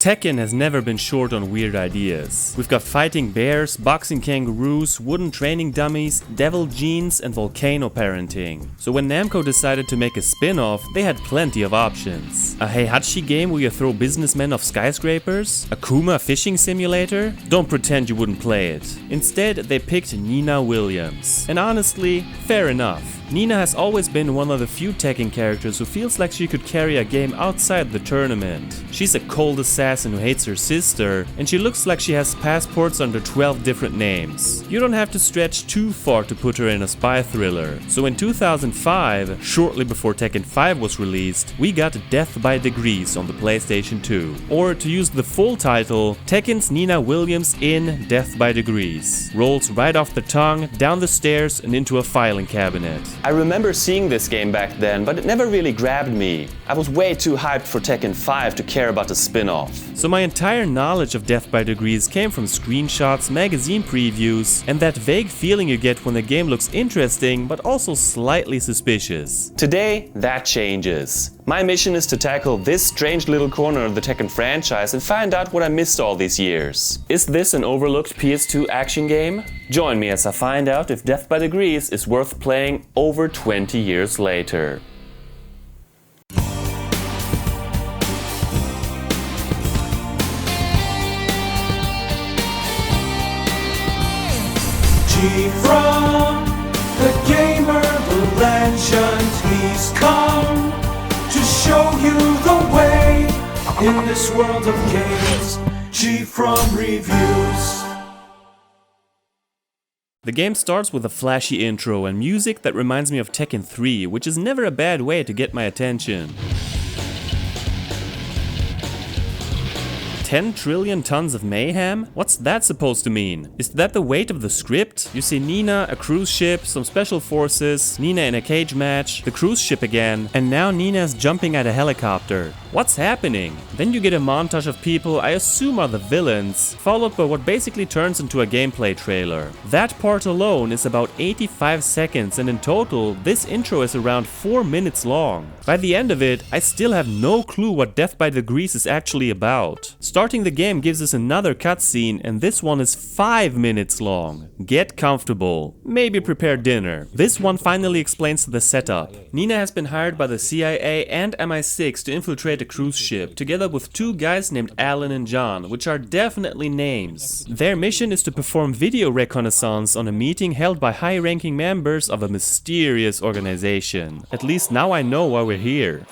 Tekken has never been short on weird ideas. We've got fighting bears, boxing kangaroos, wooden training dummies, devil genes, and volcano parenting. So when Namco decided to make a spin-off, they had plenty of options. A Heihachi game where you throw businessmen off skyscrapers? A Kuma fishing simulator? Don't pretend you wouldn't play it. Instead, they picked Nina Williams. And honestly, fair enough. Nina has always been one of the few Tekken characters who feels like she could carry a game outside the tournament. She's a cold assassin who hates her sister, and she looks like she has passports under 12 different names. You don't have to stretch too far to put her in a spy thriller. So in 2005, shortly before Tekken 5 was released, we got Death by Degrees on the PlayStation 2. Or to use the full title, Tekken's Nina Williams in Death by Degrees. Rolls right off the tongue, down the stairs, and into a filing cabinet. I remember seeing this game back then, but it never really grabbed me. I was way too hyped for Tekken 5 to care about the spin-off. So my entire knowledge of Death by Degrees came from screenshots, magazine previews, and that vague feeling you get when the game looks interesting but also slightly suspicious. Today, that changes. My mission is to tackle this strange little corner of the Tekken franchise and find out what I missed all these years. Is this an overlooked PS2 action game? Join me as I find out if Death by Degrees is worth playing over 20 years later. GFrom, the gamer, the legend, he's come to show you the way in this world of games. GFrom reviews. The game starts with a flashy intro and music that reminds me of Tekken 3, which is never a bad way to get my attention. 10 trillion tons of mayhem? What's that supposed to mean? Is that the weight of the script? You see Nina, a cruise ship, some special forces, Nina in a cage match, the cruise ship again, and now Nina's jumping at a helicopter. What's happening? Then you get a montage of people I assume are the villains, followed by what basically turns into a gameplay trailer. That part alone is about 85 seconds, and in total, this intro is around 4 minutes long. By the end of it, I still have no clue what Death by Degrees is actually about. Starting the game gives us another cutscene, and this one is 5 minutes long. Get comfortable. Maybe prepare dinner. This one finally explains the setup. Nina has been hired by the CIA and MI6 to infiltrate a cruise ship, together with 2 guys named Alan and John, which are definitely names. Their mission is to perform video reconnaissance on a meeting held by high-ranking members of a mysterious organization. At least now I know why we're here.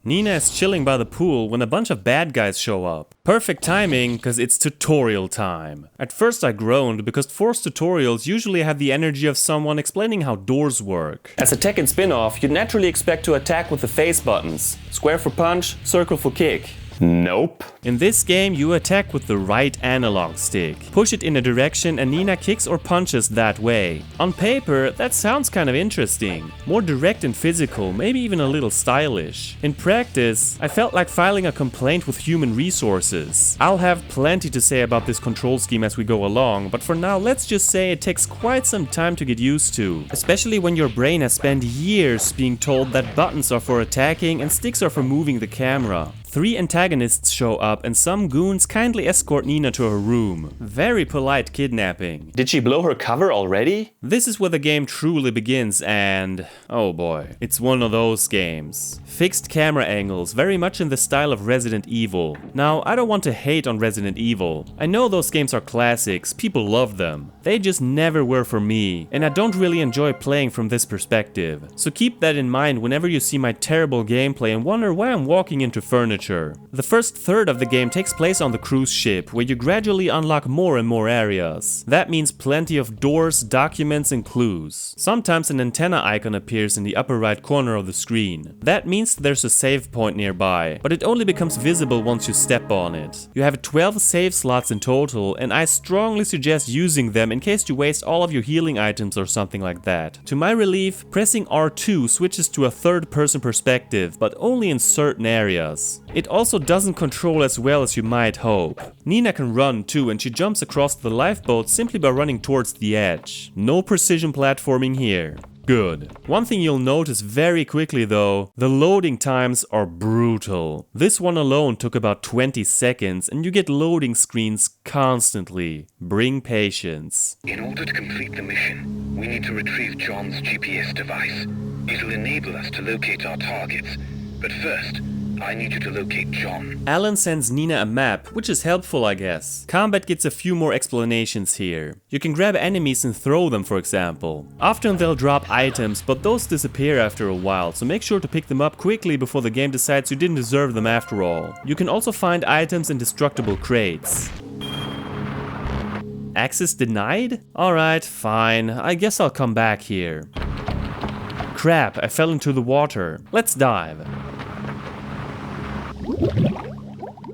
Nina is chilling by the pool when a bunch of bad guys show up. Perfect timing, cause it's tutorial time. At first I groaned because forced tutorials usually have the energy of someone explaining how doors work. As a Tekken spin-off, you'd naturally expect to attack with the face buttons. Square for punch, circle for kick. Nope. In this game, you attack with the right analog stick. Push it in a direction and Nina kicks or punches that way. On paper, that sounds kind of interesting. More direct and physical, maybe even a little stylish. In practice, I felt like filing a complaint with human resources. I'll have plenty to say about this control scheme as we go along, but for now, let's just say it takes quite some time to get used to. Especially when your brain has spent years being told that buttons are for attacking and sticks are for moving the camera. 3 antagonists show up and some goons kindly escort Nina to her room. Very polite kidnapping. Did she blow her cover already? This is where the game truly begins and... oh boy. It's one of those games. Fixed camera angles, very much in the style of Resident Evil. Now, I don't want to hate on Resident Evil. I know those games are classics, people love them. They just never were for me, and I don't really enjoy playing from this perspective. So keep that in mind whenever you see my terrible gameplay and wonder why I'm walking into furniture. The first third of the game takes place on the cruise ship, where you gradually unlock more and more areas. That means plenty of doors, documents, and clues. Sometimes an antenna icon appears in the upper right corner of the screen. That means there's a save point nearby, but it only becomes visible once you step on it. You have 12 save slots in total, and I strongly suggest using them in case you waste all of your healing items or something like that. To my relief, pressing R2 switches to a third-person perspective, but only in certain areas. It also doesn't control as well as you might hope. Nina can run too, and she jumps across the lifeboat simply by running towards the edge. No precision platforming here. Good. One thing you'll notice very quickly though, the loading times are brutal. This one alone took about 20 seconds and you get loading screens constantly. Bring patience. In order to complete the mission, we need to retrieve John's GPS device. It'll enable us to locate our targets. But first, I need you to locate John. Alan sends Nina a map, which is helpful I guess. Combat gets a few more explanations here. You can grab enemies and throw them, for example. Often they'll drop items, but those disappear after a while, so make sure to pick them up quickly before the game decides you didn't deserve them after all. You can also find items in destructible crates. Access denied? Alright, fine. I guess I'll come back here. Crap, I fell into the water. Let's dive.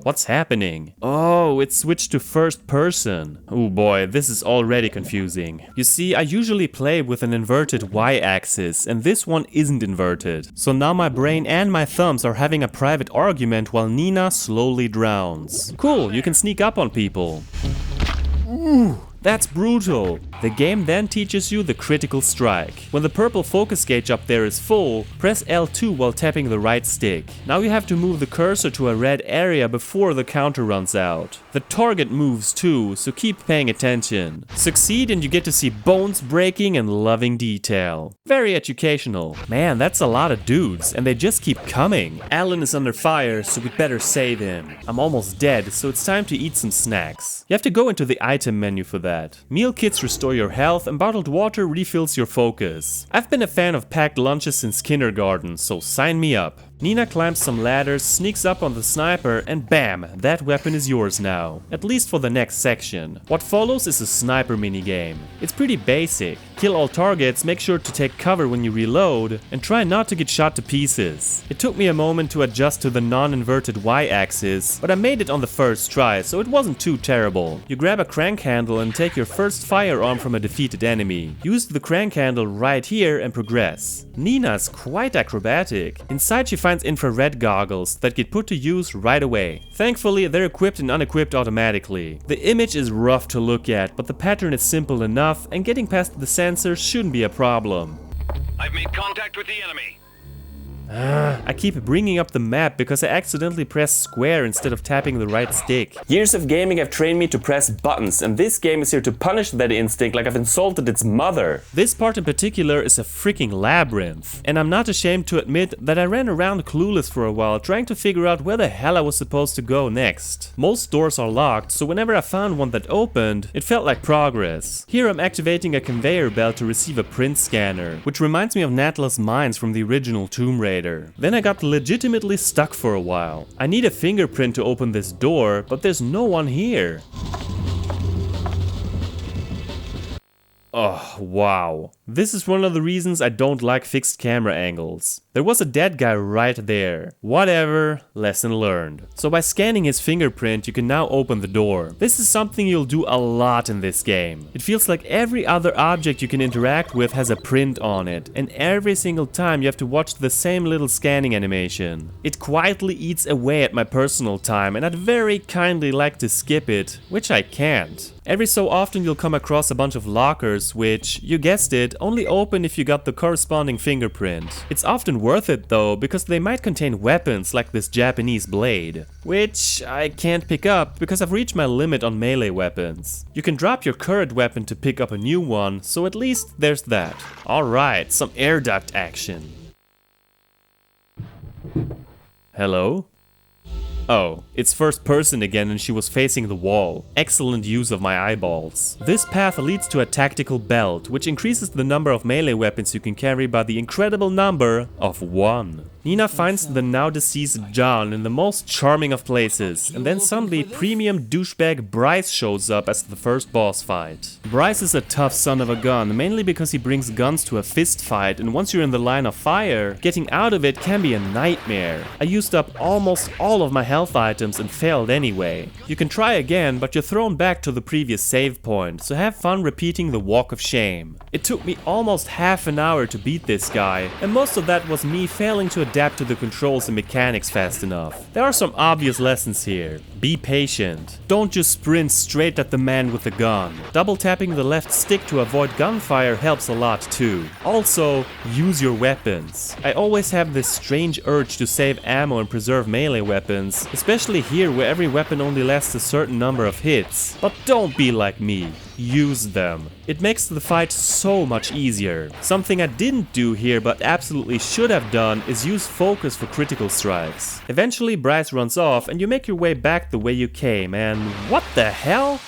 What's happening? Oh, it switched to first person. Oh boy, this is already confusing. You see, I usually play with an inverted y-axis, and this one isn't inverted. So now my brain and my thumbs are having a private argument while Nina slowly drowns. Cool, you can sneak up on people. Ooh. That's brutal. The game then teaches you the critical strike. When the purple focus gauge up there is full, press L2 while tapping the right stick. Now you have to move the cursor to a red area before the counter runs out. The target moves too, so keep paying attention. Succeed and you get to see bones breaking and loving detail. Very educational. Man, that's a lot of dudes, and they just keep coming. Alan is under fire, so we'd better save him. I'm almost dead, so it's time to eat some snacks. You have to go into the item menu for that. Meal kits restore your health and bottled water refills your focus. I've been a fan of packed lunches since kindergarten, so sign me up. Nina climbs some ladders, sneaks up on the sniper, and bam, that weapon is yours now. At least for the next section. What follows is a sniper minigame. It's pretty basic. Kill all targets, make sure to take cover when you reload, and try not to get shot to pieces. It took me a moment to adjust to the non-inverted y-axis, but I made it on the first try, so it wasn't too terrible. You grab a crank handle and take your first firearm from a defeated enemy. Use the crank handle right here and progress. Nina's quite acrobatic. Inside she finds infrared goggles that get put to use right away. Thankfully, they're equipped and unequipped automatically. The image is rough to look at, but the pattern is simple enough and getting past the sensor shouldn't be a problem. I've made contact with the enemy. I keep bringing up the map because I accidentally pressed square instead of tapping the right stick. Years of gaming have trained me to press buttons, and this game is here to punish that instinct like I've insulted its mother. This part in particular is a freaking labyrinth, and I'm not ashamed to admit that I ran around clueless for a while trying to figure out where the hell I was supposed to go next. Most doors are locked, so whenever I found one that opened, it felt like progress. Here I'm activating a conveyor belt to receive a print scanner, which reminds me of Natla's mines from the original Tomb Raider. Then I got legitimately stuck for a while. I need a fingerprint to open this door, but there's no one here. Oh, wow. This is one of the reasons I don't like fixed camera angles. There was a dead guy right there. Whatever, lesson learned. So by scanning his fingerprint, you can now open the door. This is something you'll do a lot in this game. It feels like every other object you can interact with has a print on it, and every single time you have to watch the same little scanning animation. It quietly eats away at my personal time, and I'd very kindly like to skip it, which I can't. Every so often you'll come across a bunch of lockers which, you guessed it, only open if you got the corresponding fingerprint. It's often worth it though, because they might contain weapons like this Japanese blade, which I can't pick up because I've reached my limit on melee weapons. You can drop your current weapon to pick up a new one, so at least there's that. Alright, some air duct action. Hello? Oh, it's first person again and she was facing the wall. Excellent use of my eyeballs. This path leads to a tactical belt, which increases the number of melee weapons you can carry by the incredible number of 1. Nina finds the now deceased John in the most charming of places, and then suddenly premium douchebag Bryce shows up as the first boss fight. Bryce is a tough son of a gun, mainly because he brings guns to a fist fight, and once you're in the line of fire, getting out of it can be a nightmare. I used up almost all of my health items and failed anyway. You can try again, but you're thrown back to the previous save point, so have fun repeating the walk of shame. It took me almost half an hour to beat this guy, and most of that was me failing to adapt adapt to the controls and mechanics fast enough. There are some obvious lessons here. Be patient. Don't just sprint straight at the man with the gun. Double tapping the left stick to avoid gunfire helps a lot too. Also, use your weapons. I always have this strange urge to save ammo and preserve melee weapons, especially here where every weapon only lasts a certain number of hits. But don't be like me. Use them. It makes the fight so much easier. Something I didn't do here but absolutely should have done is use focus for critical strikes. Eventually Bryce runs off and you make your way back the way you came, and what the hell?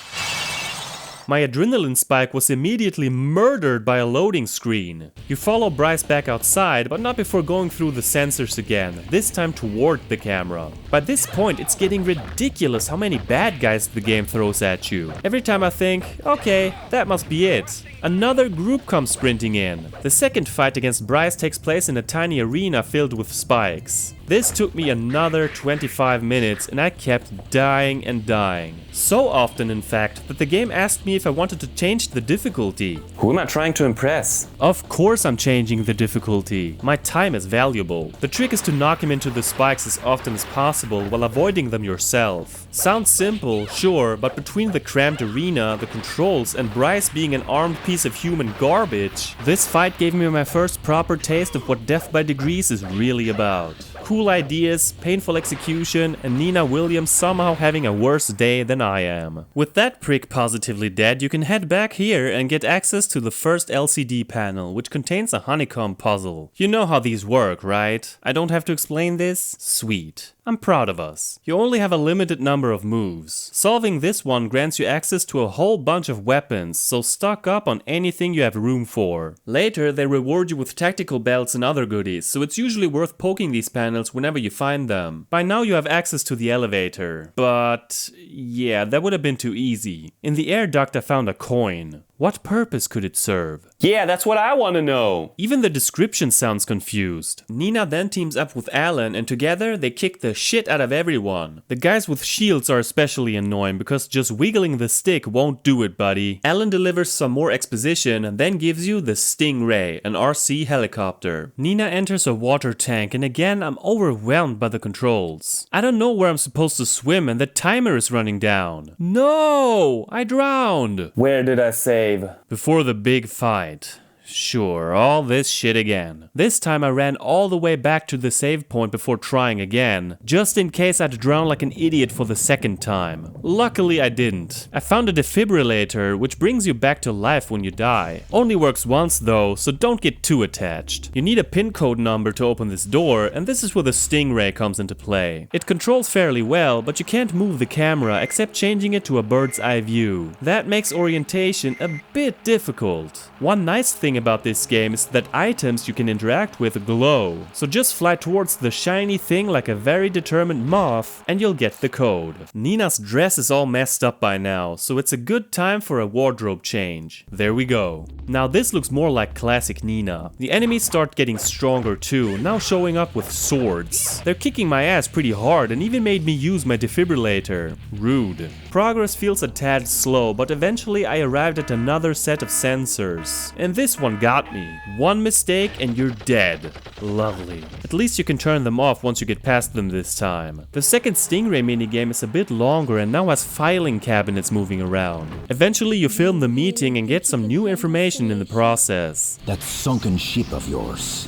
My adrenaline spike was immediately murdered by a loading screen. You follow Bryce back outside, but not before going through the sensors again, this time toward the camera. By this point, it's getting ridiculous how many bad guys the game throws at you. Every time I think, okay, that must be it, another group comes sprinting in. The second fight against Bryce takes place in a tiny arena filled with spikes. This took me another 25 minutes and I kept dying and dying. So often in fact that the game asked me if I wanted to change the difficulty. Who am I trying to impress? Of course I'm changing the difficulty. My time is valuable. The trick is to knock him into the spikes as often as possible while avoiding them yourself. Sounds simple, sure, but between the cramped arena, the controls, and Bryce being an armed piece of human garbage, this fight gave me my first proper taste of what Death by Degrees is really about. Cool ideas, painful execution, and Nina Williams somehow having a worse day than I am. With that prick positively dead, you can head back here and get access to the first LCD panel, which contains a honeycomb puzzle. You know how these work, right? I don't have to explain this? Sweet. I'm proud of us. You only have a limited number of moves. Solving this one grants you access to a whole bunch of weapons, so stock up on anything you have room for. Later, they reward you with tactical belts and other goodies, so it's usually worth poking these panels whenever you find them. By now you have access to the elevator. But yeah, that would have been too easy. In the air duct I found a coin. What purpose could it serve? Yeah, that's what I want to know. Even the description sounds confused. Nina then teams up with Alan and together they kick the shit out of everyone. The guys with shields are especially annoying because just wiggling the stick won't do it, buddy. Alan delivers some more exposition and then gives you the Stingray, an RC helicopter. Nina enters a water tank and again I'm overwhelmed by the controls. I don't know where I'm supposed to swim and the timer is running down. No! I drowned! Where did I save? Before the big fight. Sure, all this shit again. This time I ran all the way back to the save point before trying again, just in case I'd drown like an idiot for the second time. Luckily I didn't. I found a defibrillator, which brings you back to life when you die. Only works once though, so don't get too attached. You need a pin code number to open this door, and this is where the Stingray comes into play. It controls fairly well, but you can't move the camera except changing it to a bird's eye view. That makes orientation a bit difficult. One nice thing about this game is that items you can interact with glow. So just fly towards the shiny thing like a very determined moth and you'll get the code. Nina's dress is all messed up by now, so it's a good time for a wardrobe change. There we go. Now this looks more like classic Nina. The enemies start getting stronger too, now showing up with swords. They're kicking my ass pretty hard and even made me use my defibrillator. Rude. Progress feels a tad slow, but eventually I arrived at another set of sensors. And this one got me. One mistake and you're dead. Lovely. At least you can turn them off once you get past them this time. The second Stingray minigame is a bit longer and now has filing cabinets moving around. Eventually you film the meeting and get some new information in the process. That sunken ship of yours,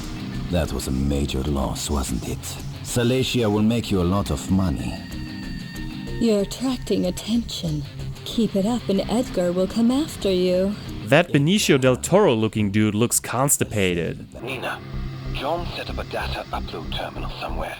that was a major loss, wasn't it? Salacia will make you a lot of money. You're attracting attention. Keep it up and Edgar will come after you. That Benicio del Toro looking dude looks constipated. Nina, John set up a data upload terminal somewhere.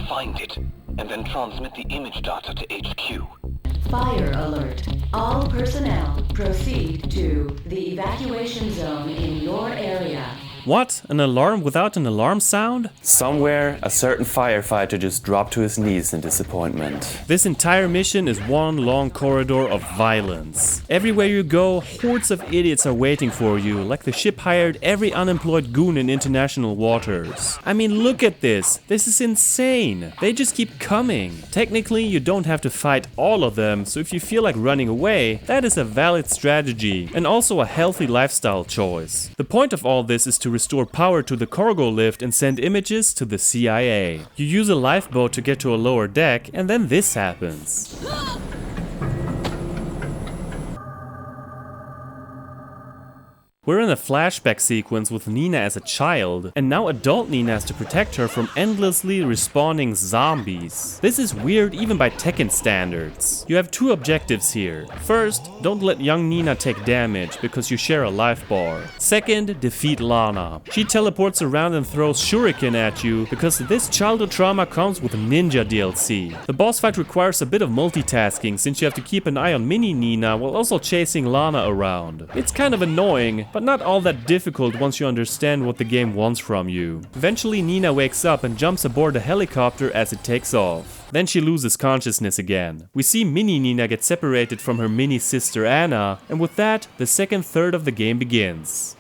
Find it, and then transmit the image data to HQ. Fire alert. All personnel proceed to the evacuation zone in your area. What? An alarm without an alarm sound? Somewhere, a certain firefighter just dropped to his knees in disappointment. This entire mission is one long corridor of violence. Everywhere you go, hordes of idiots are waiting for you, like the ship hired every unemployed goon in international waters. I mean, look at this. This is insane. They just keep coming. Technically, you don't have to fight all of them, so if you feel like running away, that is a valid strategy and also a healthy lifestyle choice. The point of all this is to restore power to the cargo lift and send images to the CIA. You use a lifeboat to get to a lower deck, and then this happens. We're in a flashback sequence with Nina as a child, and now adult Nina has to protect her from endlessly respawning zombies. This is weird even by Tekken standards. You have two objectives here. First, don't let young Nina take damage because you share a life bar. Second, defeat Lana. She teleports around and throws shuriken at you because this childhood trauma comes with Ninja DLC. The boss fight requires a bit of multitasking since you have to keep an eye on mini Nina while also chasing Lana around. It's kind of annoying, but not all that difficult once you understand what the game wants from you. Eventually Nina wakes up and jumps aboard a helicopter as it takes off. Then she loses consciousness again. We see mini Nina get separated from her mini sister Anna, and with that, the second third of the game begins.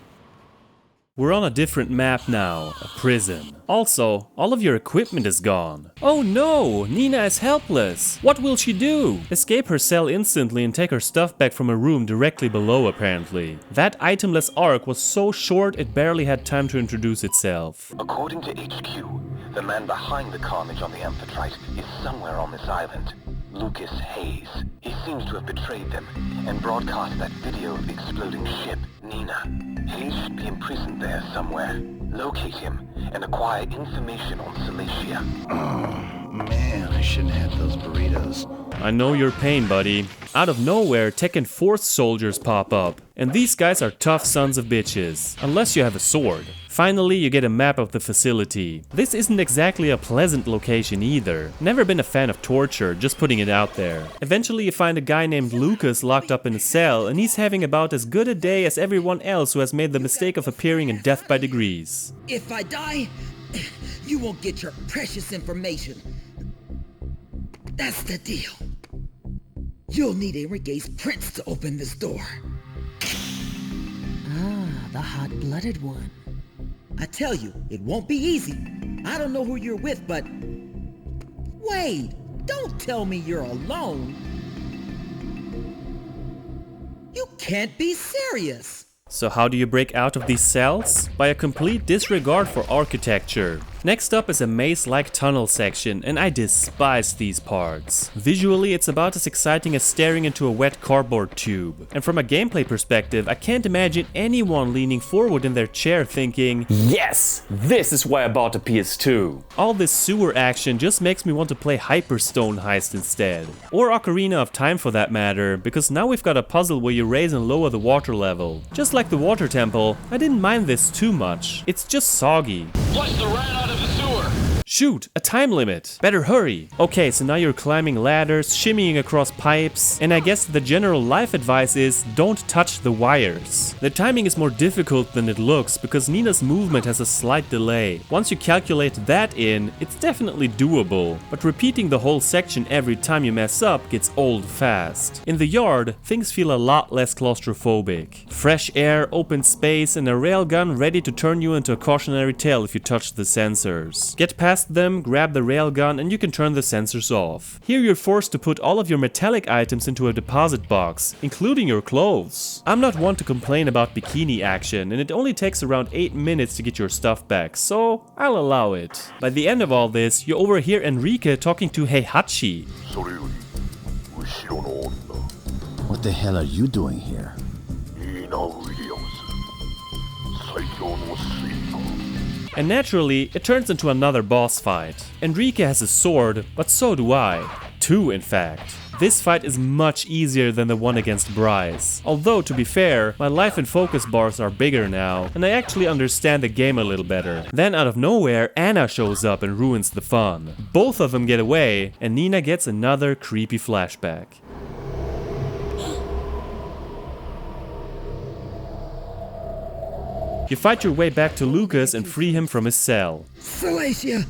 We're on a different map now, a prison. Also, all of your equipment is gone. Oh no, Nina is helpless. What will she do? Escape her cell instantly and take her stuff back from a room directly below apparently. That itemless arc was so short it barely had time to introduce itself. According to HQ, the man behind the carnage on the Amphitrite is somewhere on this island. Lucas Hayes. He seems to have betrayed them and broadcast that video of the exploding ship, Nina. Hayes should be imprisoned there somewhere. Locate him and acquire information on Cilicia. Oh, man, I shouldn't have those burritos. I know your pain, buddy. Out of nowhere, Tekken Force soldiers pop up. And these guys are tough sons of bitches. Unless you have a sword. Finally, you get a map of the facility. This isn't exactly a pleasant location either. Never been a fan of torture, just putting it out there. Eventually you find a guy named Lucas locked up in a cell, and he's having about as good a day as everyone else who has made the mistake of appearing in Death by Degrees. If I die, you won't get your precious information. That's the deal. You'll need Enrique's prince to open this door. Ah, the hot-blooded one. I tell you, it won't be easy. I don't know who you're with, but... Wait, don't tell me you're alone. You can't be serious. So how do you break out of these cells? By a complete disregard for architecture. Next up is a maze-like tunnel section, and I despise these parts. Visually, it's about as exciting as staring into a wet cardboard tube. And from a gameplay perspective, I can't imagine anyone leaning forward in their chair thinking, Yes! This is why I bought a PS2. all this sewer action just makes me want to play Hyperstone Heist instead. Or Ocarina of Time for that matter, because now we've got a puzzle where you raise and lower the water level. Just like the water temple, I didn't mind this too much. It's just soggy. Flush the rat out of the sewer! Shoot, a time limit. Better hurry. Okay, so now you're climbing ladders, shimmying across pipes, and I guess the general life advice is don't touch the wires. The timing is more difficult than it looks because Nina's movement has a slight delay. Once you calculate that in, it's definitely doable, but repeating the whole section every time you mess up gets old fast. In the yard, things feel a lot less claustrophobic. Fresh air, open space, and a railgun ready to turn you into a cautionary tale if you touch the sensors. Get past them, grab the railgun, and you can turn the sensors off. Here you're forced to put all of your metallic items into a deposit box, including your clothes. I'm not one to complain about bikini action, and it only takes around 8 minutes to get your stuff back, so I'll allow it. By the end of all this, you overhear Enrique talking to Heihachi. What the hell are you doing here? And naturally, it turns into another boss fight. Enrique has a sword, but so do I. 2 in fact. This fight is much easier than the one against Bryce. Although, to be fair, my life and focus bars are bigger now, and I actually understand the game a little better. Then out of nowhere, Anna shows up and ruins the fun. Both of them get away, and Nina gets another creepy flashback. You fight your way back to Lucas and free him from his cell. Cilicia,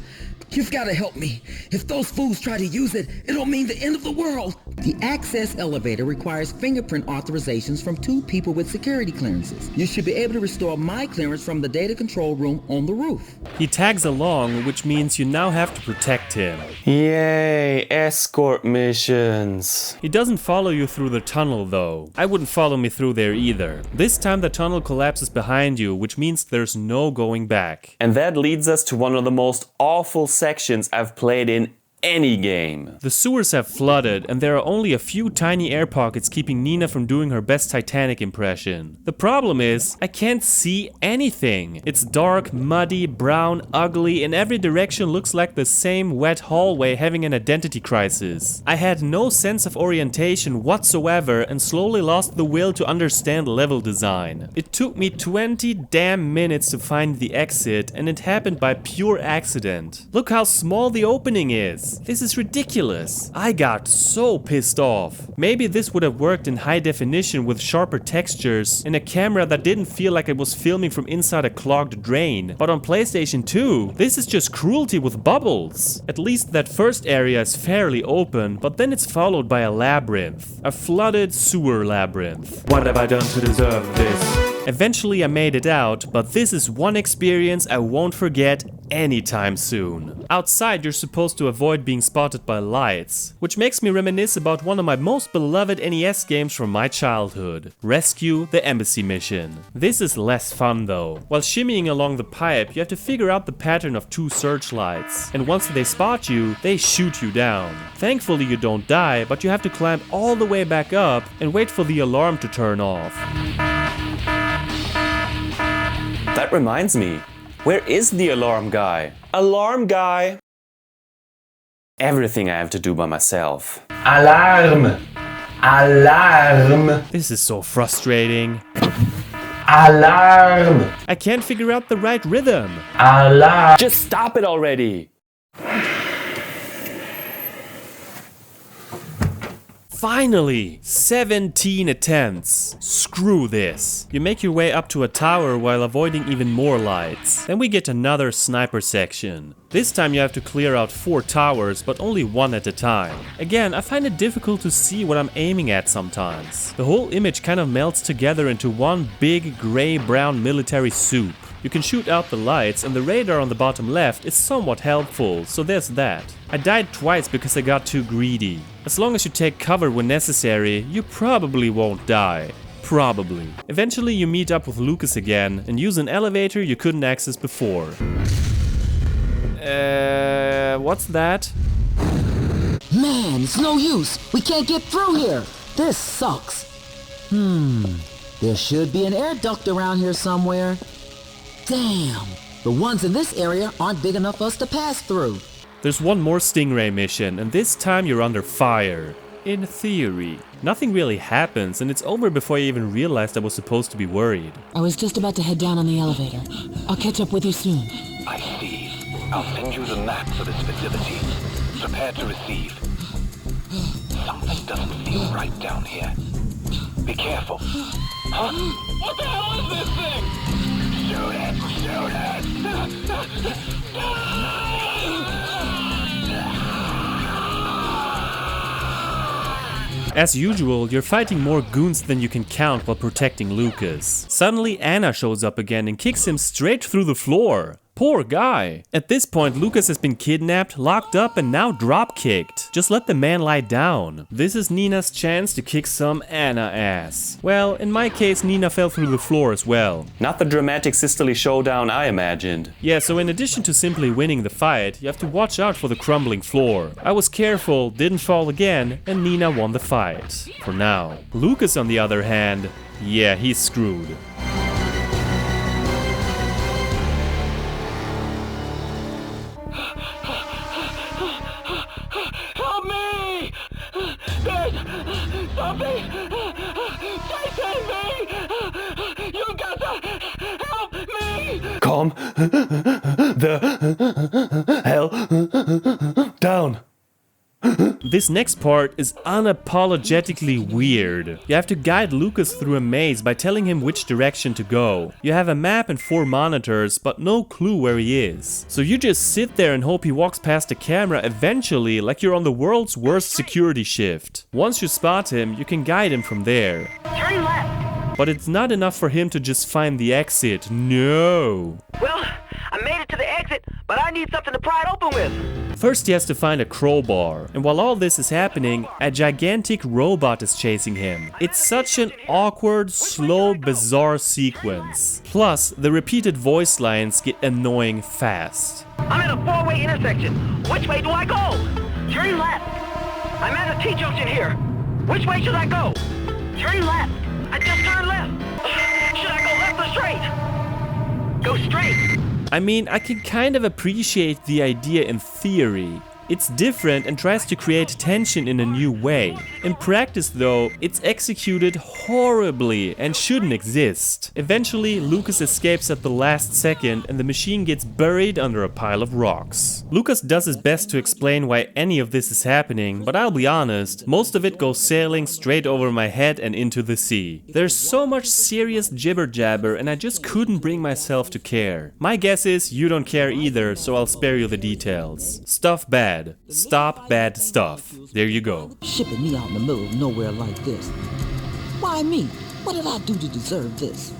you've got to help me. If those fools try to use it, it'll mean the end of the world. The access elevator requires fingerprint authorizations from 2 people with security clearances. You should be able to restore my clearance from the data control room on the roof. He tags along, which means you now have to protect him. Yay, escort missions. He doesn't follow you through the tunnel though. I wouldn't follow me through there either. This time the tunnel collapses behind you, which means there's no going back. And that leads us to one of the most awful sections I've played in any game. The sewers have flooded and there are only a few tiny air pockets keeping Nina from doing her best Titanic impression. The problem is, I can't see anything. It's dark, muddy, brown, ugly, in every direction looks like the same wet hallway having an identity crisis. I had no sense of orientation whatsoever and slowly lost the will to understand level design. It took me 20 damn minutes to find the exit and it happened by pure accident. Look how small the opening is. This is ridiculous. I got so pissed off. Maybe this would have worked in high definition with sharper textures and a camera that didn't feel like it was filming from inside a clogged drain. But on PlayStation 2, this is just cruelty with bubbles. At least that first area is fairly open, but then it's followed by a labyrinth. A flooded sewer labyrinth. What have I done to deserve this? Eventually I made it out, but this is one experience I won't forget anytime soon. Outside you're supposed to avoid being spotted by lights, which makes me reminisce about one of my most beloved NES games from my childhood, Rescue the Embassy Mission. This is less fun though. While shimmying along the pipe you have to figure out the pattern of 2 searchlights, and once they spot you, they shoot you down. Thankfully you don't die, but you have to climb all the way back up and wait for the alarm to turn off. That reminds me, where is the alarm guy? Alarm guy! Everything I have to do by myself. Alarm! Alarm! This is so frustrating. Alarm! I can't figure out the right rhythm. Alarm! Just stop it already! Finally! 17 attempts. Screw this. You make your way up to a tower while avoiding even more lights. Then we get another sniper section. This time you have to clear out 4 towers, but only 1 at a time. Again, I find it difficult to see what I'm aiming at sometimes. The whole image kind of melts together into one big gray-brown military soup. You can shoot out the lights and the radar on the bottom left is somewhat helpful, so there's that. I died twice because I got too greedy. As long as you take cover when necessary, you probably won't die. Probably. Eventually you meet up with Lucas again and use an elevator you couldn't access before. What's that? Man, it's no use. We can't get through here. This sucks. There should be an air duct around here somewhere. Damn. The ones in this area aren't big enough for us to pass through. There's one more Stingray mission, and this time you're under fire. In theory. Nothing really happens, and it's over before I even realized I was supposed to be worried. I was just about to head down on the elevator. I'll catch up with you soon. I see. I'll send you the map for this facility. Prepare to receive. Something doesn't feel right down here. Be careful. Huh? What the hell is this thing? Shoot it! Shoot it! As usual, you're fighting more goons than you can count while protecting Lucas. Suddenly Anna shows up again and kicks him straight through the floor. Poor guy. At this point, Lucas has been kidnapped, locked up, and now drop-kicked. Just let the man lie down. This is Nina's chance to kick some Anna ass. Well, in my case, Nina fell through the floor as well. Not the dramatic sisterly showdown I imagined. Yeah, so in addition to simply winning the fight, you have to watch out for the crumbling floor. I was careful, didn't fall again, and Nina won the fight. For now. Lucas, on the other hand, yeah, he's screwed. Help me! There's something chasing me! You got to help me! Calm the hell down. This next part is unapologetically weird. You have to guide Lucas through a maze by telling him which direction to go. You have a map and 4 monitors, but no clue where he is. So you just sit there and hope he walks past the camera eventually, like you're on the world's worst security shift. Once you spot him, you can guide him from there. Turn left. But it's not enough for him to just find the exit. No. Well, I made it to the exit, but I need something to pry it open with. First he has to find a crowbar, and while all this is happening, a gigantic robot is chasing him. It's such an awkward, slow, bizarre sequence. Plus, the repeated voice lines get annoying fast. I'm at a 4-way intersection. Which way do I go? Turn left. I'm at a T-junction here. Which way should I go? Turn left. I just turned left. Should I go left or straight? Go straight. I mean, I can kind of appreciate the idea in theory. It's different and tries to create tension in a new way. In practice though, it's executed horribly and shouldn't exist. Eventually, Lucas escapes at the last second and the machine gets buried under a pile of rocks. Lucas does his best to explain why any of this is happening, but I'll be honest, most of it goes sailing straight over my head and into the sea. There's so much serious jibber jabber and I just couldn't bring myself to care. My guess is you don't care either, so I'll spare you the details. Stuff bad. Stop bad stuff. There you go. Shipping me out in the middle of nowhere like this. Why me? What did I do to deserve this?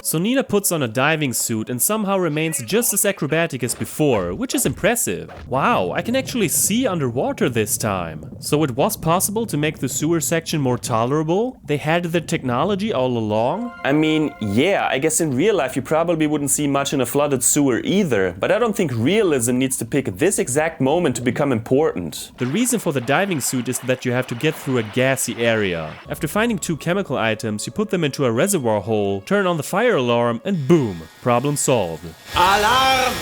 So Nina puts on a diving suit and somehow remains just as acrobatic as before, which is impressive. Wow, I can actually see underwater this time. So it was possible to make the sewer section more tolerable? They had the technology all along? I mean, yeah, I guess in real life you probably wouldn't see much in a flooded sewer either, but I don't think realism needs to pick this exact moment to become important. The reason for the diving suit is that you have to get through a gassy area. After finding 2 chemical items, you put them into a reservoir hole, turn on the fire alarm, and boom, problem solved. Alarm!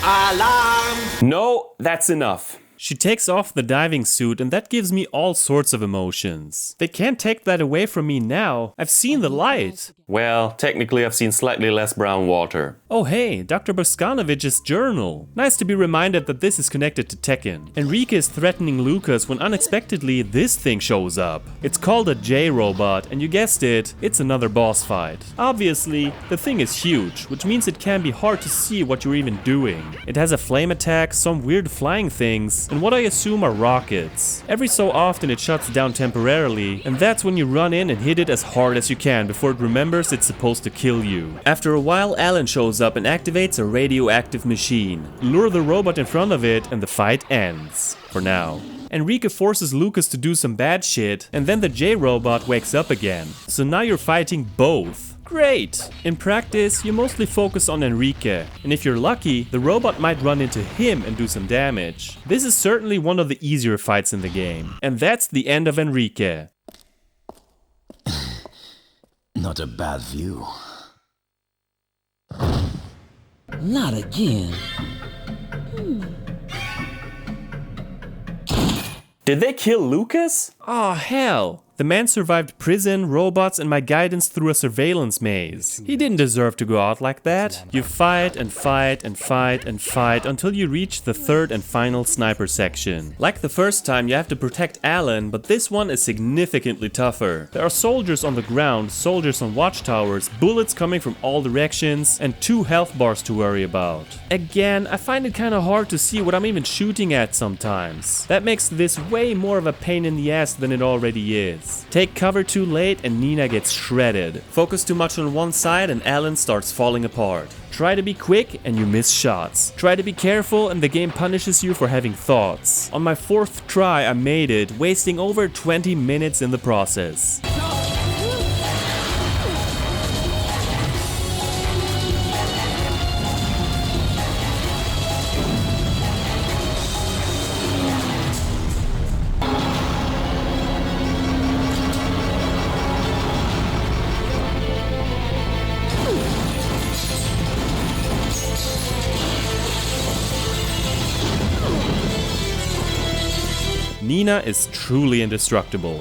Alarm! No, that's enough. She takes off the diving suit and that gives me all sorts of emotions. They can't take that away from me now. I've seen the light. Well, technically I've seen slightly less brown water. Oh hey, Dr. Boskanovich's journal. Nice to be reminded that this is connected to Tekken. Enrique is threatening Lucas when unexpectedly this thing shows up. It's called a J-Robot and you guessed it, it's another boss fight. Obviously, the thing is huge, which means it can be hard to see what you're even doing. It has a flame attack, some weird flying things, and what I assume are rockets. Every so often it shuts down temporarily, and that's when you run in and hit it as hard as you can before it remembers it's supposed to kill you. After a while, Alan shows up and activates a radioactive machine. Lure the robot in front of it and the fight ends. For now. Enrique forces Lucas to do some bad shit, and then the J-Robot wakes up again. So now you're fighting both. Great! In practice, you mostly focus on Enrique, and if you're lucky, the robot might run into him and do some damage. This is certainly one of the easier fights in the game. And that's the end of Enrique. Not a bad view. Not again. Did they kill Lucas? Aw, hell. The man survived prison, robots, and my guidance through a surveillance maze. He didn't deserve to go out like that. You fight and fight and fight and fight until you reach the 3rd and final sniper section. Like the first time, you have to protect Alan, but this one is significantly tougher. There are soldiers on the ground, soldiers on watchtowers, bullets coming from all directions, and 2 health bars to worry about. Again, I find it kinda hard to see what I'm even shooting at sometimes. That makes this way more of a pain in the ass than it already is. Take cover too late and Nina gets shredded. Focus too much on one side and Alan starts falling apart. Try to be quick and you miss shots. Try to be careful and the game punishes you for having thoughts. On my 4th try I made it, wasting over 20 minutes in the process. Nina is truly indestructible.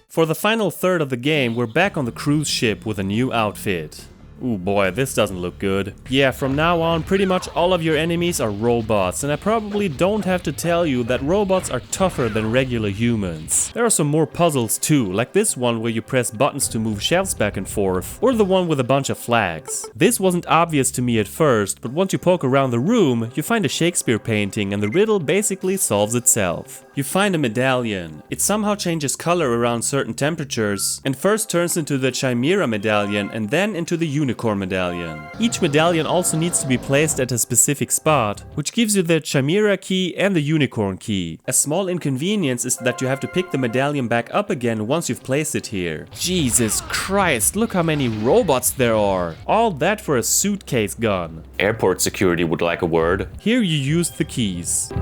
For the final third of the game, we're back on the cruise ship with a new outfit. Ooh boy, this doesn't look good. Yeah, from now on, pretty much all of your enemies are robots, and I probably don't have to tell you that robots are tougher than regular humans. There are some more puzzles too, like this one where you press buttons to move shelves back and forth, or the one with a bunch of flags. This wasn't obvious to me at first, but once you poke around the room, you find a Shakespeare painting and the riddle basically solves itself. You find a medallion. It somehow changes color around certain temperatures, and first turns into the Chimera medallion and then into the Unicorn medallion. Each medallion also needs to be placed at a specific spot, which gives you the Chimera key and the Unicorn key. A small inconvenience is that you have to pick the medallion back up again once you've placed it here. Jesus Christ, look how many robots there are! All that for a suitcase gun. Airport security would like a word. Here you use the keys.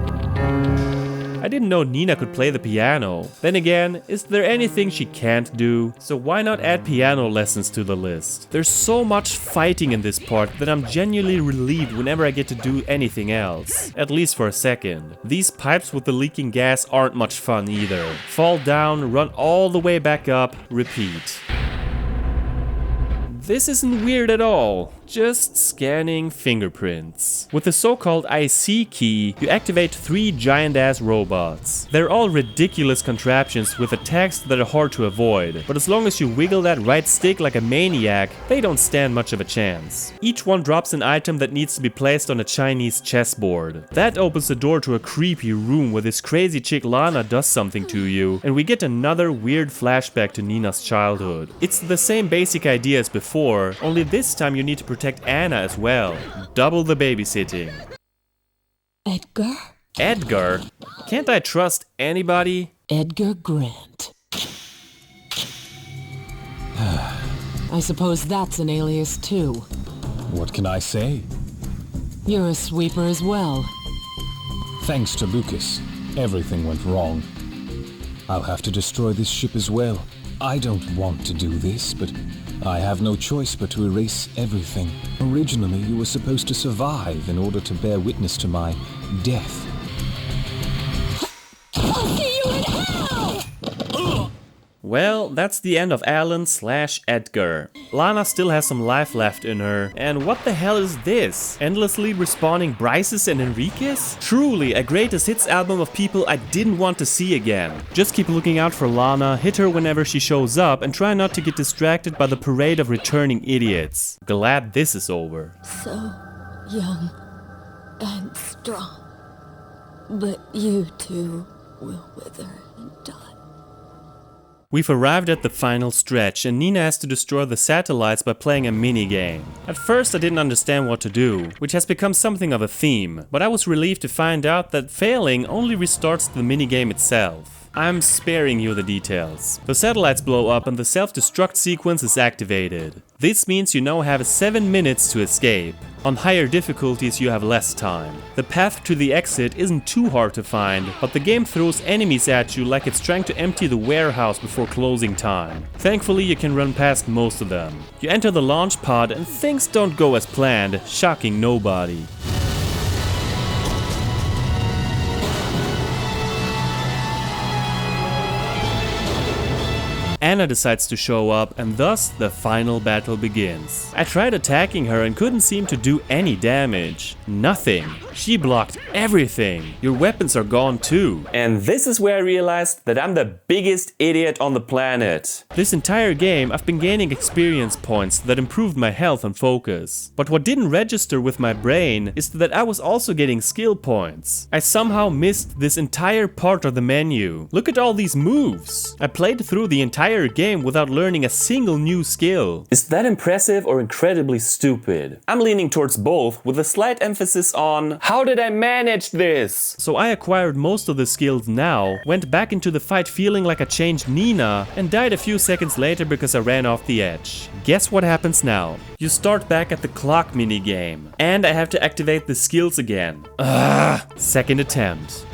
I didn't know Nina could play the piano. Then again, is there anything she can't do? So why not add piano lessons to the list? There's so much fighting in this part that I'm genuinely relieved whenever I get to do anything else. At least for a second. These pipes with the leaking gas aren't much fun either. Fall down, run all the way back up, repeat. This isn't weird at all, just scanning fingerprints. With the so-called IC key, you activate 3 giant-ass robots. They're all ridiculous contraptions with attacks that are hard to avoid, but as long as you wiggle that right stick like a maniac, they don't stand much of a chance. Each one drops an item that needs to be placed on a Chinese chessboard. That opens the door to a creepy room where this crazy chick Lana does something to you, and we get another weird flashback to Nina's childhood. It's the same basic idea as before, only this time you need to protect Anna as well. Double the babysitting. Edgar? Edgar? Can't I trust anybody? Edgar Grant. I suppose that's an alias too. What can I say? You're a sweeper as well. Thanks to Lucas, everything went wrong. I'll have to destroy this ship as well. I don't want to do this, but I have no choice but to erase everything. Originally, you were supposed to survive in order to bear witness to my death. I'll see you in hell! Well, that's the end of Alan/Edgar. Lana still has some life left in her. And what the hell is this? Endlessly respawning Bryces and Enriquez? Truly a greatest hits album of people I didn't want to see again. Just keep looking out for Lana, hit her whenever she shows up, and try not to get distracted by the parade of returning idiots. Glad this is over. So young and strong, but you too will wither and die. We've arrived at the final stretch, and Nina has to destroy the satellites by playing a minigame. At first I didn't understand what to do, which has become something of a theme, but I was relieved to find out that failing only restarts the minigame itself. I'm sparing you the details. The satellites blow up and the self-destruct sequence is activated. This means you now have 7 minutes to escape. On higher difficulties you have less time. The path to the exit isn't too hard to find, but the game throws enemies at you like it's trying to empty the warehouse before closing time. Thankfully you can run past most of them. You enter the launch pod and things don't go as planned, shocking nobody. Anna decides to show up, and thus the final battle begins. I tried attacking her and couldn't seem to do any damage. Nothing. She blocked everything. Your weapons are gone too. And this is where I realized that I'm the biggest idiot on the planet. This entire game I've been gaining experience points that improved my health and focus. But what didn't register with my brain is that I was also getting skill points. I somehow missed this entire part of the menu. Look at all these moves. I played through the entire game without learning a single new skill. Is that impressive or incredibly stupid? I'm leaning towards both, with a slight emphasis on how did I manage this? So I acquired most of the skills now, went back into the fight feeling like a changed Nina, and died a few seconds later because I ran off the edge. Guess what happens now? You start back at the clock minigame, and I have to activate the skills again. Second attempt.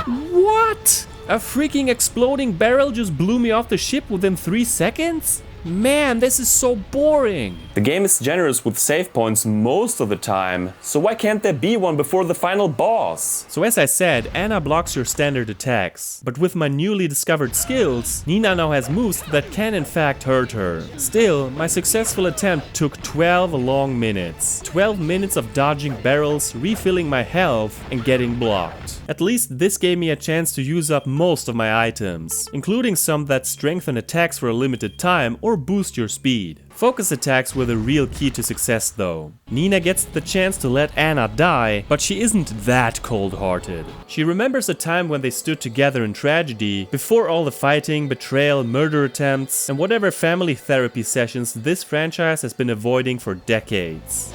What? A freaking exploding barrel just blew me off the ship within 3 seconds? Man, this is so boring. The game is generous with save points most of the time, so why can't there be one before the final boss? So as I said, Anna blocks your standard attacks. But with my newly discovered skills, Nina now has moves that can in fact hurt her. Still, my successful attempt took 12 long minutes. 12 minutes of dodging barrels, refilling my health, and getting blocked. At least this gave me a chance to use up most of my items, including some that strengthen attacks for a limited time or boost your speed. Focus attacks were the real key to success though. Nina gets the chance to let Anna die, but she isn't that cold-hearted. She remembers a time when they stood together in tragedy, before all the fighting, betrayal, murder attempts, and whatever family therapy sessions this franchise has been avoiding for decades.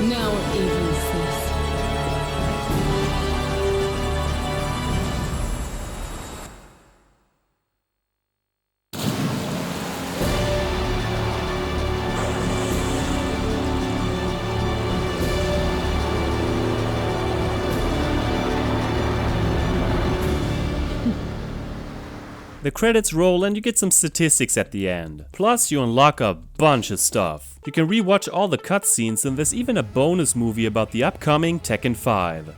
Now even cease. The credits roll and you get some statistics at the end. Plus you unlock a bunch of stuff. You can rewatch all the cutscenes and there's even a bonus movie about the upcoming Tekken 5.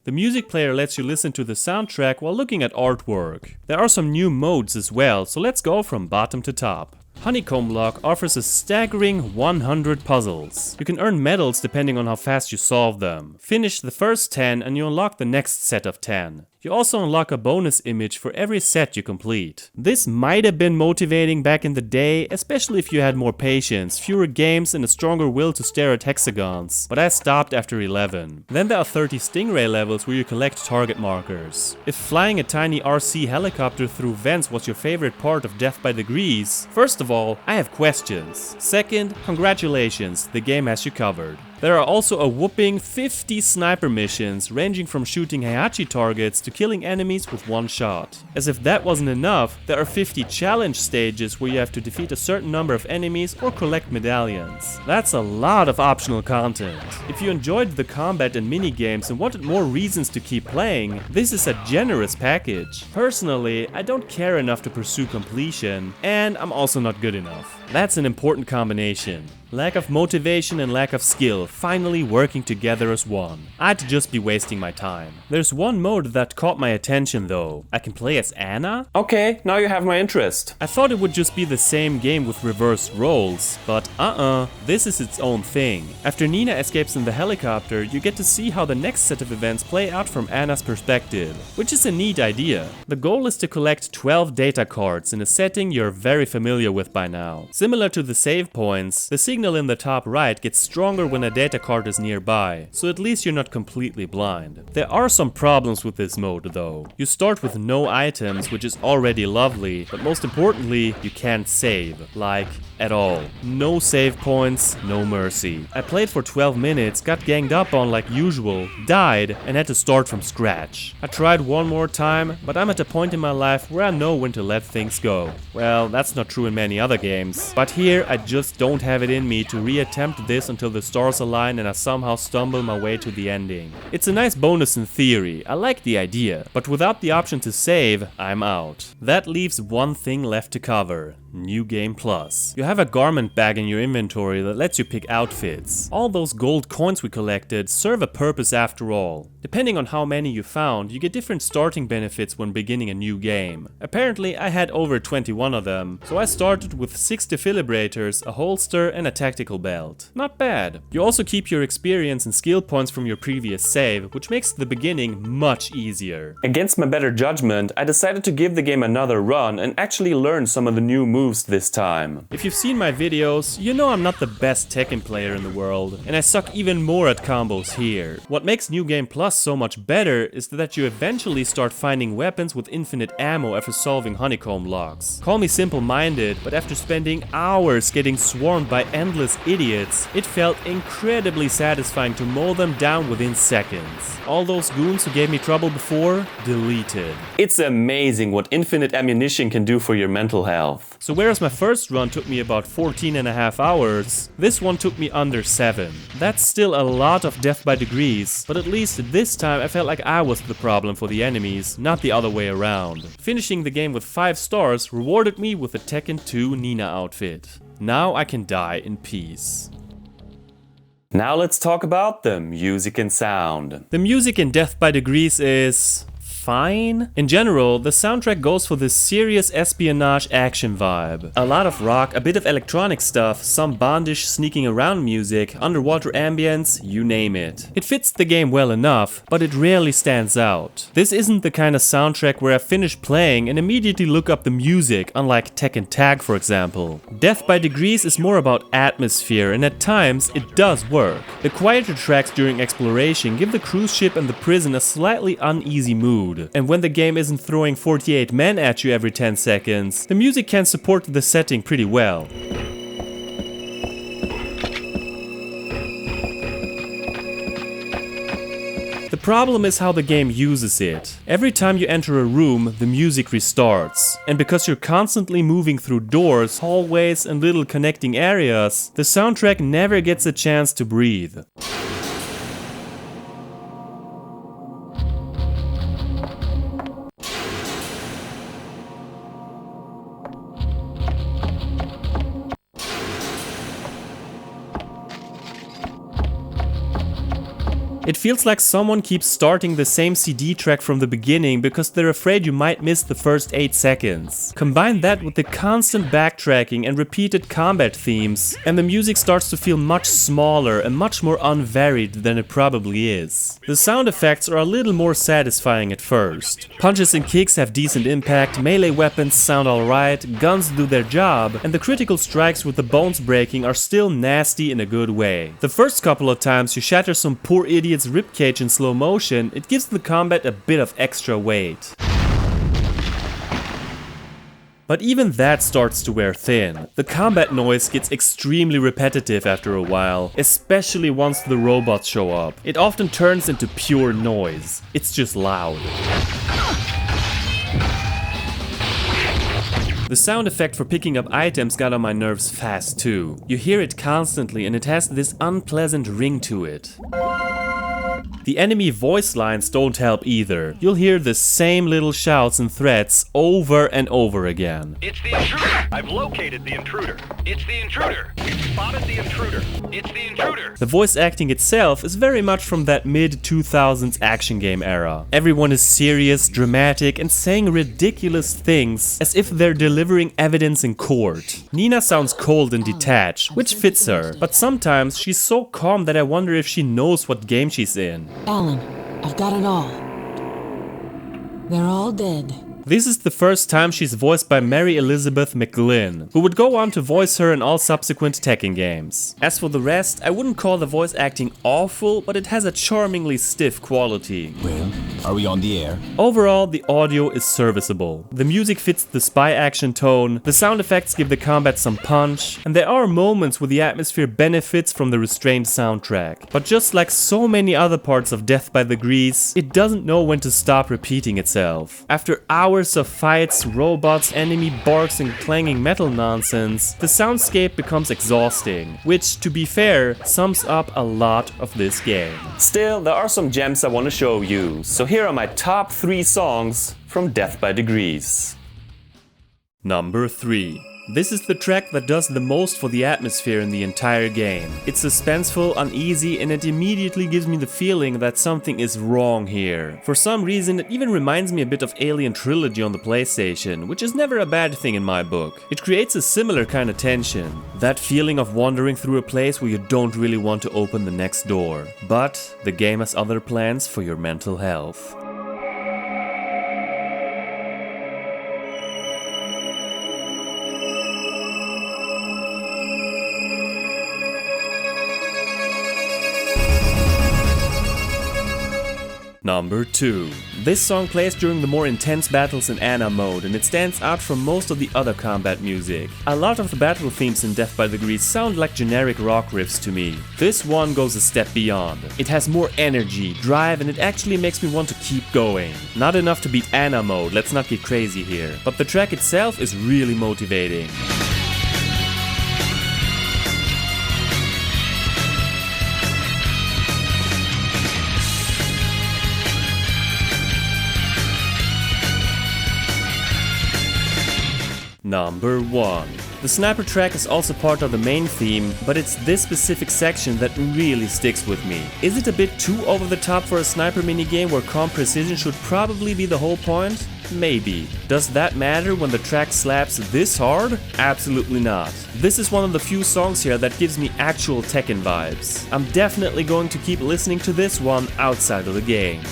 The music player lets you listen to the soundtrack while looking at artwork. There are some new modes as well, so let's go from bottom to top. Honeycomb Lock offers a staggering 100 puzzles. You can earn medals depending on how fast you solve them. Finish the first 10 and you unlock the next set of 10. You also unlock a bonus image for every set you complete. This might have been motivating back in the day, especially if you had more patience, fewer games and a stronger will to stare at hexagons, but I stopped after 11. Then there are 30 Stingray levels where you collect target markers. If flying a tiny RC helicopter through vents was your favorite part of Death by Degrees, first of all, I have questions. Second, congratulations, the game has you covered. There are also a whopping 50 sniper missions, ranging from shooting Heihachi targets to killing enemies with one shot. As if that wasn't enough, there are 50 challenge stages where you have to defeat a certain number of enemies or collect medallions. That's a lot of optional content. If you enjoyed the combat and minigames and wanted more reasons to keep playing, this is a generous package. Personally, I don't care enough to pursue completion, and I'm also not good enough. That's an important combination. Lack of motivation and lack of skill finally working together as one. I'd just be wasting my time. There's one mode that caught my attention though. I can play as Anna? Okay, now you have my interest. I thought it would just be the same game with reversed roles, but this is its own thing. After Nina escapes in the helicopter, you get to see how the next set of events play out from Anna's perspective, which is a neat idea. The goal is to collect 12 data cards in a setting you're very familiar with by now. Similar to the save points, the signal in the top right gets stronger when a data card is nearby, so at least you're not completely blind. There are some problems with this mode though. You start with no items, which is already lovely, but most importantly, you can't save, like at all. No save points, no mercy. I played for 12 minutes, got ganged up on like usual, died, and had to start from scratch. I tried one more time, but I'm at a point in my life where I know when to let things go. Well, that's not true in many other games, but here I just don't have it in me to reattempt this until the stars align and I somehow stumble my way to the ending. It's a nice bonus in theory, I like the idea, but without the option to save, I'm out. That leaves one thing left to cover. New Game Plus. You have a garment bag in your inventory that lets you pick outfits. All those gold coins we collected serve a purpose after all. Depending on how many you found, you get different starting benefits when beginning a new game. Apparently I had over 21 of them, so I started with 6 defibrillators, a holster and a tactical belt. Not bad. You also keep your experience and skill points from your previous save, which makes the beginning much easier. Against my better judgment, I decided to give the game another run and actually learn some of the new moves this time. If you've seen my videos, you know I'm not the best Tekken player in the world, and I suck even more at combos here. What makes New Game Plus so much better is that you eventually start finding weapons with infinite ammo after solving honeycomb locks. Call me simple-minded, but after spending hours getting swarmed by endless mindless idiots, it felt incredibly satisfying to mow them down within seconds. All those goons who gave me trouble before, deleted. It's amazing what infinite ammunition can do for your mental health. So whereas my first run took me about 14.5 hours, this one took me under 7. That's still a lot of death by degrees, but at least this time I felt like I was the problem for the enemies, not the other way around. Finishing the game with 5 stars rewarded me with the Tekken 2 Nina outfit. Now I can die in peace. Now let's talk about the music and sound. The music in Death by Degrees is fine. In general, the soundtrack goes for this serious espionage action vibe. A lot of rock, a bit of electronic stuff, some Bondish sneaking around music, underwater ambience, you name it. It fits the game well enough, but it rarely stands out. This isn't the kind of soundtrack where I finish playing and immediately look up the music, unlike Tekken Tag for example. Death by Degrees is more about atmosphere, and at times it does work. The quieter tracks during exploration give the cruise ship and the prison a slightly uneasy mood. And when the game isn't throwing 48 men at you every 10 seconds, the music can support the setting pretty well. The problem is how the game uses it. Every time you enter a room, the music restarts. And because you're constantly moving through doors, hallways and little connecting areas, the soundtrack never gets a chance to breathe. It feels like someone keeps starting the same CD track from the beginning because they're afraid you might miss the first 8 seconds. Combine that with the constant backtracking and repeated combat themes, and the music starts to feel much smaller and much more unvaried than it probably is. The sound effects are a little more satisfying at first. Punches and kicks have decent impact, melee weapons sound alright, guns do their job, and the critical strikes with the bones breaking are still nasty in a good way. The first couple of times you shatter some poor idiot's ribcage in slow motion, it gives the combat a bit of extra weight. But even that starts to wear thin. The combat noise gets extremely repetitive after a while, especially once the robots show up. It often turns into pure noise. It's just loud. The sound effect for picking up items got on my nerves fast too. You hear it constantly and it has this unpleasant ring to it. The enemy voice lines don't help either. You'll hear the same little shouts and threats over and over again. It's the intruder! I've located the intruder. It's the intruder! We've spotted the intruder. It's the intruder! The voice acting itself is very much from that mid-2000s action game era. Everyone is serious, dramatic, and saying ridiculous things as if they're delivering evidence in court. Nina sounds cold and detached, which fits her, but sometimes she's so calm that I wonder if she knows what game she's in. Alan, I've got it all. They're all dead. This is the first time she's voiced by Mary Elizabeth McGlynn, who would go on to voice her in all subsequent Tekken games. As for the rest, I wouldn't call the voice acting awful, but it has a charmingly stiff quality. Well, are we on the air? Overall, the audio is serviceable. The music fits the spy action tone, the sound effects give the combat some punch, and there are moments where the atmosphere benefits from the restrained soundtrack. But just like so many other parts of Death by Degrees, it doesn't know when to stop repeating itself. After hours of fights, robots, enemy barks and clanging metal nonsense, the soundscape becomes exhausting, which, to be fair, sums up a lot of this game. Still, there are some gems I want to show you, so here are my top 3 songs from Death by Degrees. Number 3. This is the track that does the most for the atmosphere in the entire game. It's suspenseful, uneasy, and it immediately gives me the feeling that something is wrong here. For some reason, it even reminds me a bit of Alien Trilogy on the PlayStation, which is never a bad thing in my book. It creates a similar kind of tension. That feeling of wandering through a place where you don't really want to open the next door. But the game has other plans for your mental health. Number 2. This song plays during the more intense battles in Ana mode, and it stands out from most of the other combat music. A lot of the battle themes in Death by Degrees sound like generic rock riffs to me. This one goes a step beyond. It has more energy, drive, and it actually makes me want to keep going. Not enough to beat Ana mode, let's not get crazy here, but the track itself is really motivating. Number 1. The sniper track is also part of the main theme, but it's this specific section that really sticks with me. Is it a bit too over the top for a sniper minigame where comp precision should probably be the whole point? Maybe. Does that matter when the track slaps this hard? Absolutely not. This is one of the few songs here that gives me actual Tekken vibes. I'm definitely going to keep listening to this one outside of the game.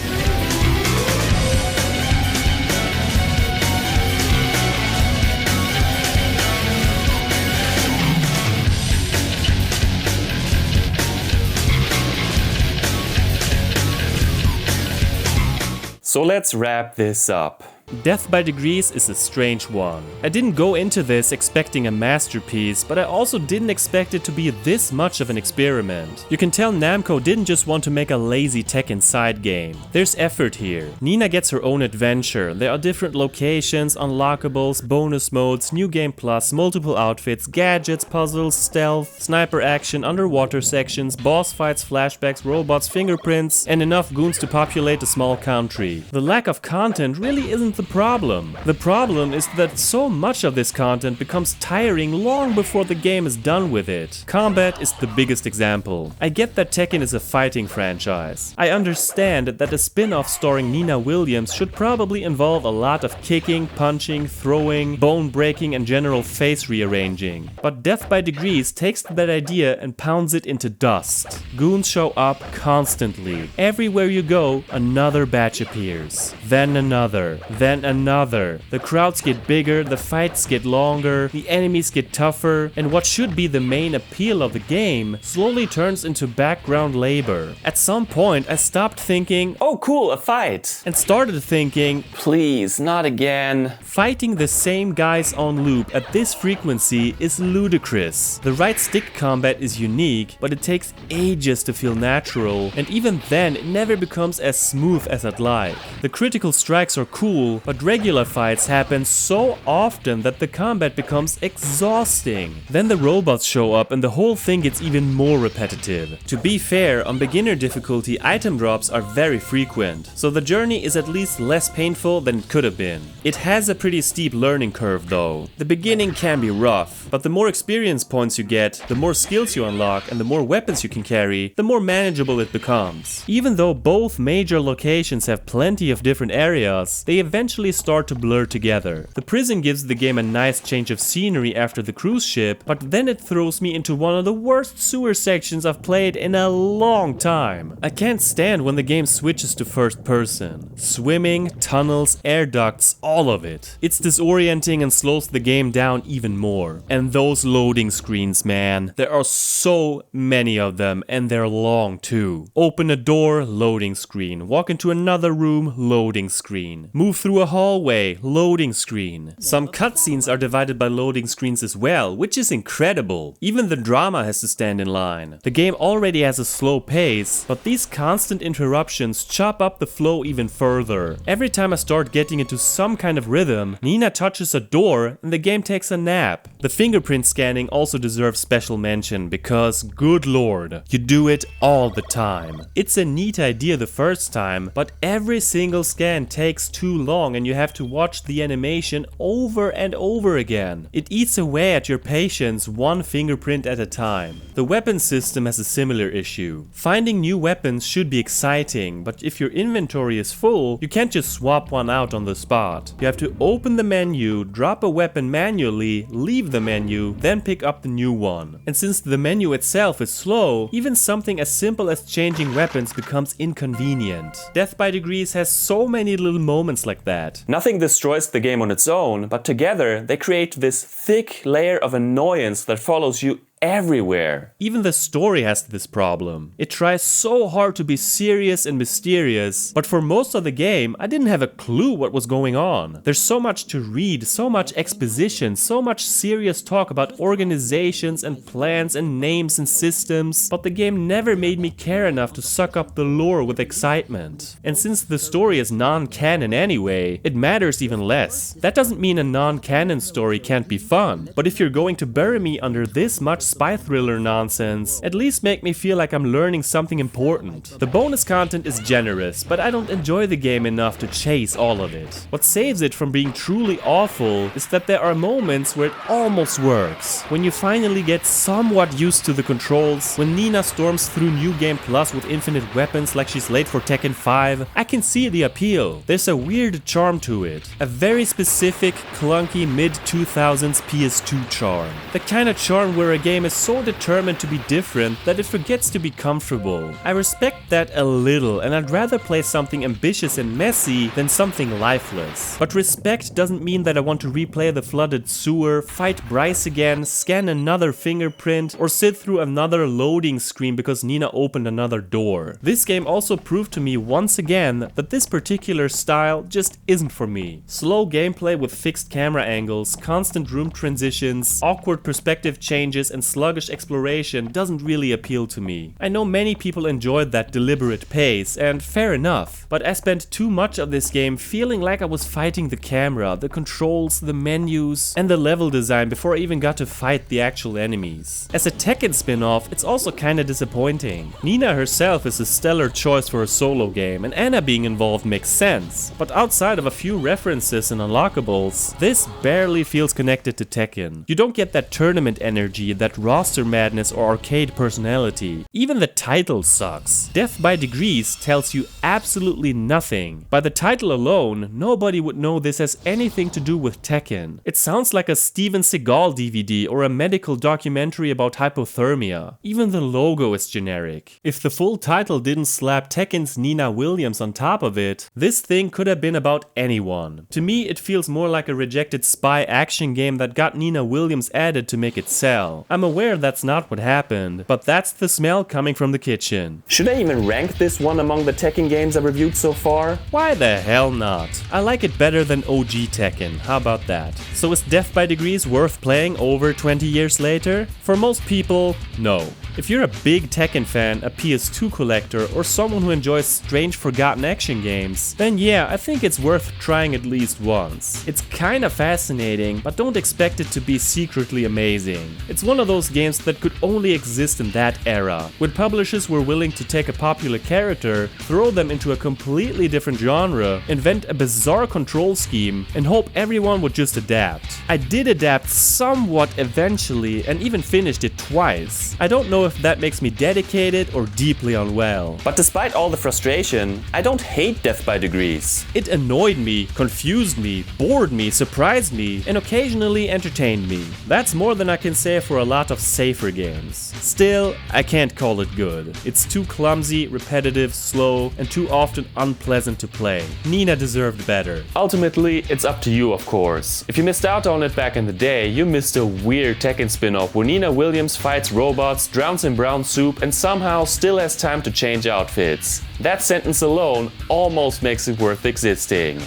So let's wrap this up. Death by Degrees is a strange one. I didn't go into this expecting a masterpiece, but I also didn't expect it to be this much of an experiment. You can tell Namco didn't just want to make a lazy Tekken side game. There's effort here. Nina gets her own adventure. There are different locations, unlockables, bonus modes, new game plus, multiple outfits, gadgets, puzzles, stealth, sniper action, underwater sections, boss fights, flashbacks, robots, fingerprints, and enough goons to populate a small country. The lack of content really isn't the problem. The problem is that so much of this content becomes tiring long before the game is done with it. Combat is the biggest example. I get that Tekken is a fighting franchise. I understand that a spin-off starring Nina Williams should probably involve a lot of kicking, punching, throwing, bone breaking, and general face rearranging. But Death by Degrees takes that idea and pounds it into dust. Goons show up constantly. Everywhere you go, another batch appears. Then another. Then another. The crowds get bigger, the fights get longer, the enemies get tougher, and what should be the main appeal of the game slowly turns into background labor. At some point I stopped thinking, oh cool, a fight, and started thinking, please, not again. Fighting the same guys on loop at this frequency is ludicrous. The right stick combat is unique, but it takes ages to feel natural, and even then it never becomes as smooth as I'd like. The critical strikes are cool, but regular fights happen so often that the combat becomes exhausting. Then the robots show up and the whole thing gets even more repetitive. To be fair, on beginner difficulty item drops are very frequent, so the journey is at least less painful than it could have been. It has a pretty steep learning curve though. The beginning can be rough, but the more experience points you get, the more skills you unlock, and the more weapons you can carry, the more manageable it becomes. Even though both major locations have plenty of different areas, they eventually start to blur together. The prison gives the game a nice change of scenery after the cruise ship, but then it throws me into one of the worst sewer sections I've played in a long time. I can't stand when the game switches to first person. Swimming, tunnels, air ducts, all of it. It's disorienting and slows the game down even more. And those loading screens, man. There are so many of them and they're long too. Open a door, loading screen. Walk into another room, loading screen. Move through a hallway, loading screen. Some cutscenes are divided by loading screens as well, which is incredible. Even the drama has to stand in line. The game already has a slow pace, but these constant interruptions chop up the flow even further. Every time I start getting into some kind of rhythm, Nina touches a door and the game takes a nap. The fingerprint scanning also deserves special mention because, good lord, you do it all the time. It's a neat idea the first time, but every single scan takes too long and you have to watch the animation over and over again. It eats away at your patience one fingerprint at a time. The weapon system has a similar issue. Finding new weapons should be exciting, but if your inventory is full, you can't just swap one out on the spot. You have to open the menu, drop a weapon manually, leave the menu, then pick up the new one. And since the menu itself is slow, even something as simple as changing weapons becomes inconvenient. Death by Degrees has so many little moments like that. Nothing destroys the game on its own, but together they create this thick layer of annoyance that follows you everywhere. Even the story has this problem. It tries so hard to be serious and mysterious, but for most of the game, I didn't have a clue what was going on. There's so much to read, so much exposition, so much serious talk about organizations and plans and names and systems, but the game never made me care enough to suck up the lore with excitement. And since the story is non-canon anyway, it matters even less. That doesn't mean a non-canon story can't be fun, but if you're going to bury me under this much spy thriller nonsense, at least make me feel like I'm learning something important. The bonus content is generous, but I don't enjoy the game enough to chase all of it. What saves it from being truly awful is that there are moments where it almost works. When you finally get somewhat used to the controls, when Nina storms through New Game Plus with infinite weapons like she's late for Tekken 5, I can see the appeal. There's a weird charm to it. A very specific, clunky mid-2000s PS2 charm. The kind of charm where a game is so determined to be different that it forgets to be comfortable. I respect that a little, and I'd rather play something ambitious and messy than something lifeless. But respect doesn't mean that I want to replay the flooded sewer, fight Bryce again, scan another fingerprint, or sit through another loading screen because Nina opened another door. This game also proved to me once again that this particular style just isn't for me. Slow gameplay with fixed camera angles, constant room transitions, awkward perspective changes, and sluggish exploration doesn't really appeal to me. I know many people enjoyed that deliberate pace, and fair enough, but I spent too much of this game feeling like I was fighting the camera, the controls, the menus, and the level design before I even got to fight the actual enemies. As a Tekken spin-off, it's also kinda disappointing. Nina herself is a stellar choice for a solo game, and Anna being involved makes sense, but outside of a few references and unlockables, this barely feels connected to Tekken. You don't get that tournament energy, that roster madness or arcade personality. Even the title sucks. Death by Degrees tells you absolutely nothing. By the title alone, nobody would know this has anything to do with Tekken. It sounds like a Steven Seagal DVD or a medical documentary about hypothermia. Even the logo is generic. If the full title didn't slap Tekken's Nina Williams on top of it, this thing could have been about anyone. To me, it feels more like a rejected spy action game that got Nina Williams added to make it sell. I'm aware that's not what happened, but that's the smell coming from the kitchen. Should I even rank this one among the Tekken games I've reviewed so far? Why the hell not? I like it better than OG Tekken, how about that? So is Death by Degrees worth playing over 20 years later? For most people, no. If you're a big Tekken fan, a PS2 collector, or someone who enjoys strange forgotten action games, then yeah, I think it's worth trying at least once. It's kinda fascinating, but don't expect it to be secretly amazing. It's one of those games that could only exist in that era, when publishers were willing to take a popular character, throw them into a completely different genre, invent a bizarre control scheme, and hope everyone would just adapt. I did adapt somewhat eventually, and even finished it twice. I don't know if that makes me dedicated or deeply unwell. But despite all the frustration, I don't hate Death by Degrees. It annoyed me, confused me, bored me, surprised me, and occasionally entertained me. That's more than I can say for a lot of safer games. Still, I can't call it good. It's too clumsy, repetitive, slow, and too often unpleasant to play. Nina deserved better. Ultimately, it's up to you, of course. If you missed out on it back in the day, you missed a weird Tekken spin-off where Nina Williams fights robots, drowns in brown soup, and somehow still has time to change outfits. That sentence alone almost makes it worth existing.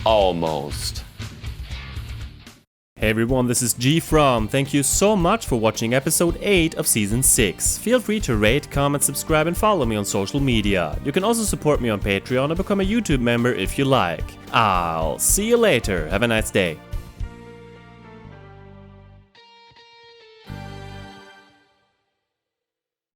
Almost. Hey everyone, this is GFrom. Thank you so much for watching episode 8 of season 6. Feel free to rate, comment, subscribe, and follow me on social media. You can also support me on Patreon or become a YouTube member if you like. I'll see you later. Have a nice day.